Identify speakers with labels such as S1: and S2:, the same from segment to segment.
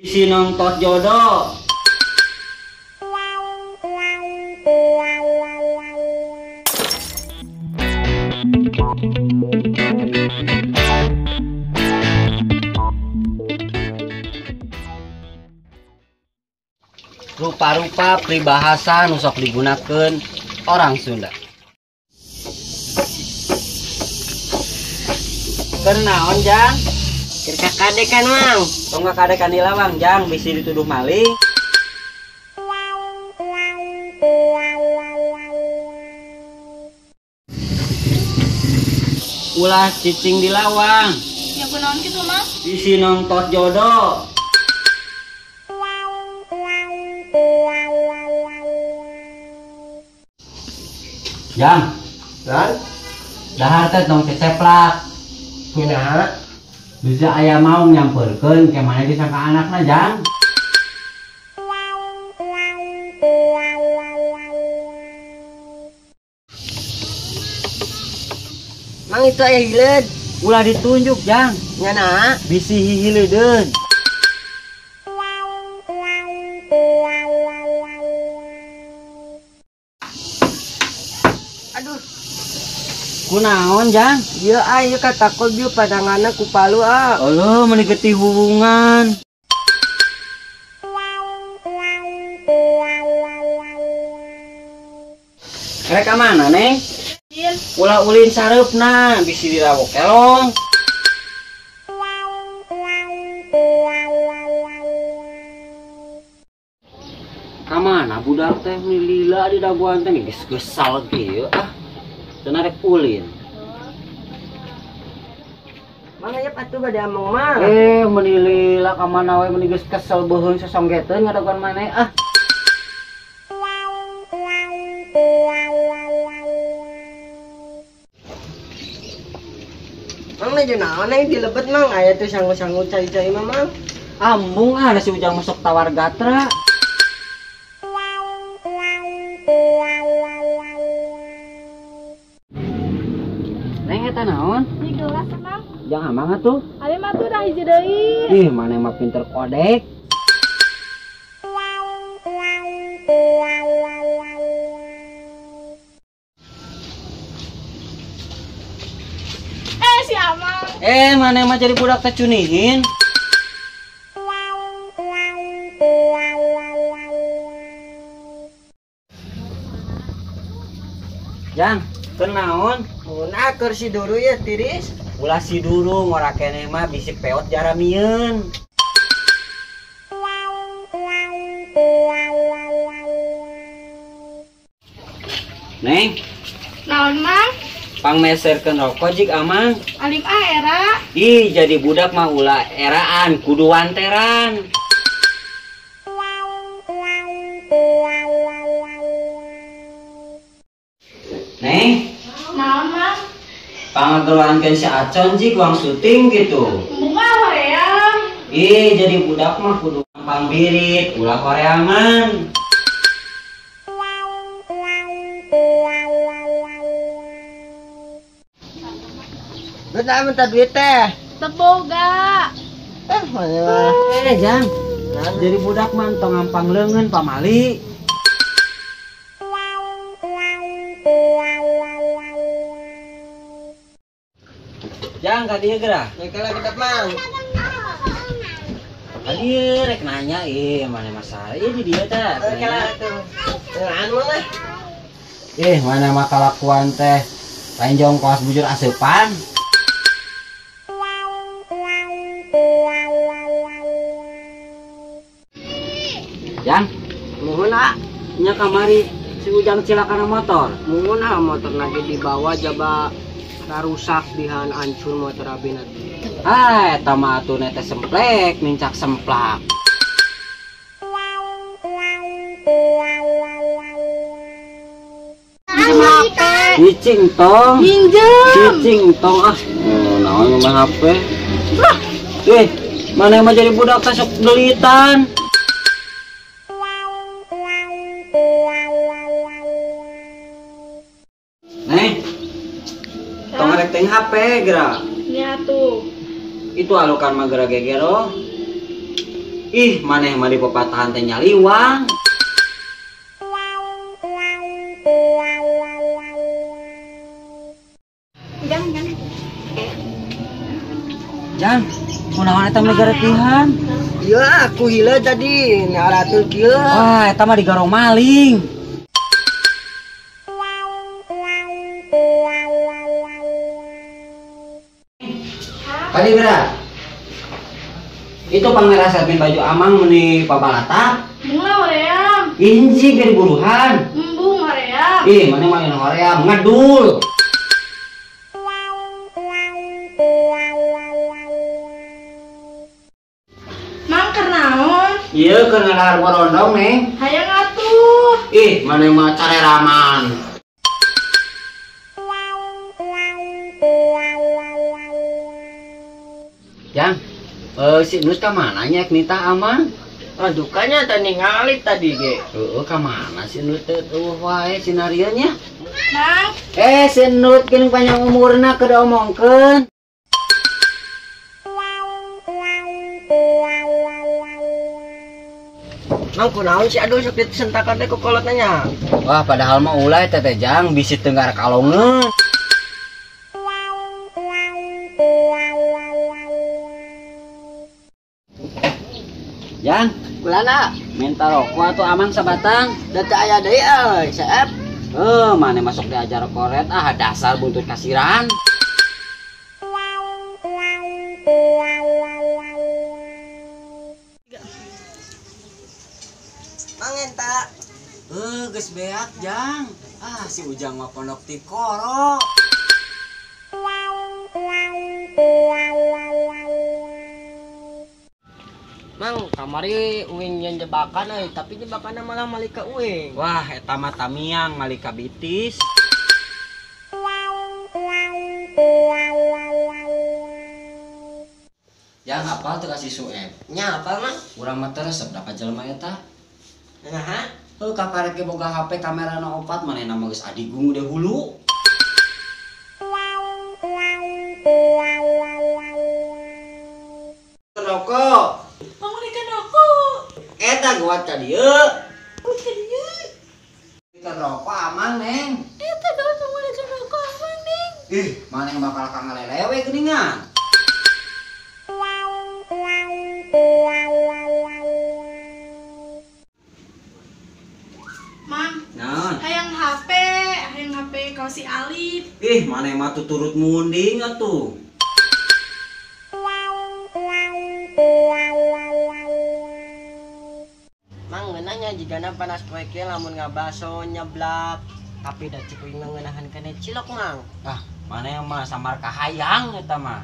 S1: Isi nongtos jodoh. Rupa-rupa peribahasa nu sok digunakeun orang Sunda. Kenaon Jang?
S2: Keur kakadekan Mang.
S1: Tong kakadekan di lawang Jang bisi dituduh maling. Ulah cicing di lawang.
S3: Ya kunaon kitu Mang?
S1: Bisi nongtos jodoh. Jang,
S2: Dan
S1: dahar teh tong ceplak.
S2: kunaha?
S1: Bisa aya mau nyamperkeun ke mana disangka anakna Jang.
S2: Mang itu aya hileud.
S1: Ulah ditunjuk Jang,
S2: Nyana?
S1: bisi hihileudeun.
S2: Aduh,
S1: Kunaon Jang?
S2: ieu aya katakol bieu padanganna ku palu ah.
S1: Allah meniketi hubungan. Rek mana Neng?
S3: Din,
S1: Ulah ulin sareupna bisi dirawok kelong. Kamana budak teh lila di daguan teh geus gesal kieu ah. Cenah rek ulin.
S2: Mang aya atuh bade among mah.
S1: Menilila kamana we meuni geus kesel beuheung sesonggeteun ngadaguan maneh ah.
S2: Mang najo naon aya dilebet Mang, aya tuh sangu-sangu cai-cai mah Mang.
S1: Ambung ah si ujang masuk tawar gatra. Neng eta naon?
S3: di gelas Mang.
S1: Jangan amang atuh.
S3: Ari mah tuh udah hiji deui.
S1: Ih, mana mah pinter kodek.
S3: Si Amang.
S1: Mana mah jadi budak teh cunihin. Jang, kenaon?
S2: Mun keur si duru ya tiris.
S1: Ulah si duru ngora keneh mah bisi peot jaramieun. Neng,
S3: Naon Mang?
S1: pangmeserkeun rokok jik amang.
S3: Alim era.
S1: Ih, jadi budak mah ulah eraan, kudu wanteran. Neng,
S3: Naon Mang?
S1: pangageluankeun si Acon jik uang syuting gitu.
S3: Bunga hoream.
S1: Ih, jadi budak mah kudu gampang birit, ulah koreaman.
S2: Duit minta duit teh.
S3: Teboga.
S2: Mana mah.
S1: Jang, jadi budak mah tong gampang leungeun pamali. Jang, ka dieu geura.
S2: Nyekela gedap Mang.
S1: Adieu rek nanya mana masalah di dia teh.
S2: Nyekela atuh. Anu mah.
S1: Mana mah kalakuan teh lain jongkos bujur aseupan. Jang,
S2: Muhun ah.
S1: nya kamari si Ujang cilakana motor.
S2: Muhun ah motor lagi dibawa jaba rusak dihan hancur motor abina.
S1: Eta mah atuh teh semplek, mincak semplak. Cicing tong. Cicing tong ah. Naon mah HP. Mana mah jadi budak teh sok gelitan. Tong rek teng HP geura.
S3: Nya tuh.
S1: Itu alukan mah geura gegero. Ih, maneh mah di pepatahan teh nyaliwang.
S3: Jangan.
S1: Jang, kunaon eta mah garetihan?
S2: Iya, aku hila tadi nyaratul kieu.
S1: Wah, eta mah digarong maling. Kali berat. Itu pangeran serpin baju amang meni pabalata.
S3: Bunga hoream.
S1: Inci dari buruhan.
S3: Embung hoream.
S1: Ih, mana main hoream ngadul.
S3: Mang kernaon?
S1: Iya, kena lahar borondong, Neng.
S3: Hayang atuh.
S1: Ih, mana mah careraman. Jang, si Nus ka mana nya Nita amang?
S2: Adukannya tadi ngalit tadi ge.
S1: Ka mana si Nus teh wae sinarionya?
S3: Mang,
S1: Si Nut geuning panjang umurna keur omongkeun.
S2: Mang kunaon si aduh sok disentakan teh ku kolot nanya.
S1: Wah, padahal mah ulah teh Jang bisi tenggar kalongeun. Jang,
S2: Kulana,
S1: minta rokok atuh amang sabatang.
S2: data aya deui euy, saep.
S1: Mana masuk diajar koret dasar buntut kasiran.
S2: Mang enta.
S1: Geus beak Jang. Si Ujang mah pondok ti koro.
S2: Mang, kamari uing nyen jebakan euy, tapi jebakanna malah malika uing.
S1: Wah, eta mah tamiang malika bitis. Jang apa teu kasih sueb?
S2: Nya apa mang?
S1: Urang mah teu resep da ka jelema eta.
S2: Nah,
S1: Kakarek ge boga HP kamerana 4 manehna mah geus adigung de hulu. Rokok.
S3: pangurikan aku.
S1: Eta gawat ka dieu.
S3: Bukan dia.
S1: Kan rokok amang, Neng.
S3: Eta gawat pangurikan aku abang nih.
S1: Ih, maneh bakal kangalelewe geuningan.
S3: Mang,
S1: Naon?
S3: hayang HP kau si Alif.
S1: Ih, maneh mah tuturut munding atuh.
S2: mang ngeunanya jigana panas poe kieu lamun ngabaso nyeblak, tapi da cikuing ngeunahan kene cilok mang.
S1: Maneh mah samar kahayang eta mah.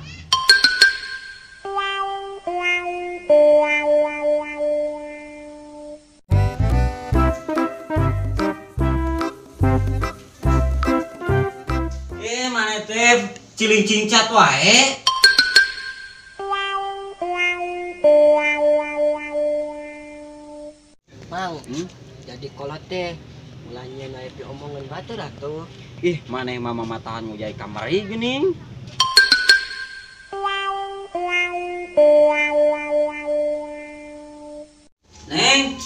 S1: Maneh teh ciling-ciling cat wae.
S2: Mang, jadi kolot teh mulanya naik omongan batur atuh.
S1: Ih, maneh mah mamatahan ngujai kamari geuning. Neng,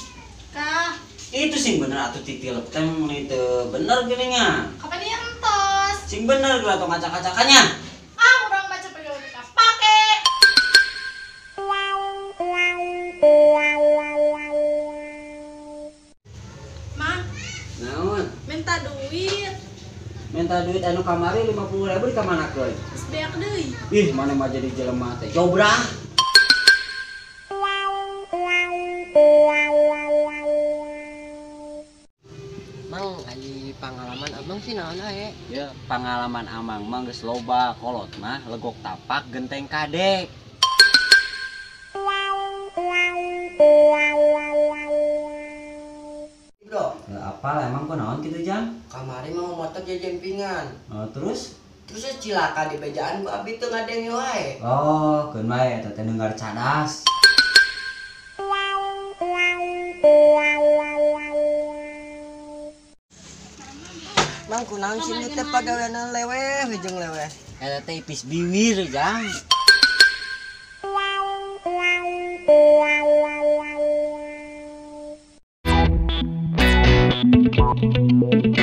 S3: Kah,
S1: itu sing bener atuh titilep teh mun teu bener geuningan.
S3: kapan dia entos?
S1: Sing bener geula tong acak-acakannya.
S3: Orang baca pegang kita pakai. Mang,
S1: Naon?
S3: minta duit.
S1: Minta duit anu kamari 50.000 di kamanakeun?
S3: Terus beak deui.
S1: Ih, maneh mah jadi jelema teh cobrah.
S2: Mang, ali pengalaman abang sih naon ae.
S1: Ya, pengalaman amang mah geus loba kolot mah legok tapak genteng kadek.
S2: Bro,
S1: Apa emang kunaon kitu Jang?
S2: kamari mau motor jempingan.
S1: Terus?
S2: Terus cilaka di bejaan ku abi teu ngadeng wae.
S1: Oh, keun wae eta teh dengar cadas.
S2: Mang kunaon sih nu teh pagawean leweh hujung leweh.
S1: Eta teh ipis biwir Jang.
S3: Duit.